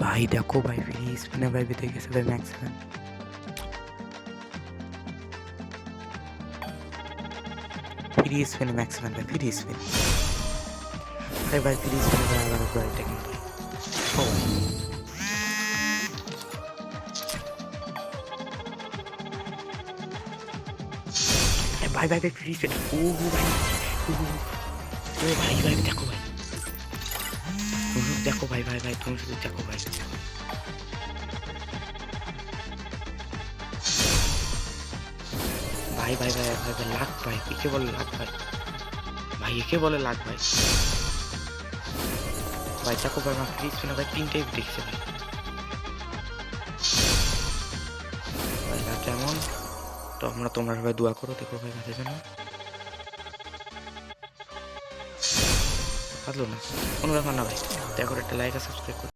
भाई देखो भाई फ्री स्पिन भाई भी देखे भाई मैक्स 7 फ्री स्पिन मैक्स 7 भाई फ्री स्पिन भाई फ्री स्पिन भाई आगे कोई टेकिंग भाई भाई फ्री स्पिन ओ भाई देखो भाई देखो भाई तुम शुद्ध देखो भाई लाख भाई एके बोले लाख भाई एके बोले लाख भाई देखो भाई मैं फ्री स्पिन भाई 3 टाइप देखছে भाई না কেমন তো তোমরা ভাই দোয়া করো দেখো ভাই কাছে জানো পারলো না কোনো ব্যাপার না ভাই দেখো একটা লাইক আর সাবস্ক্রাইব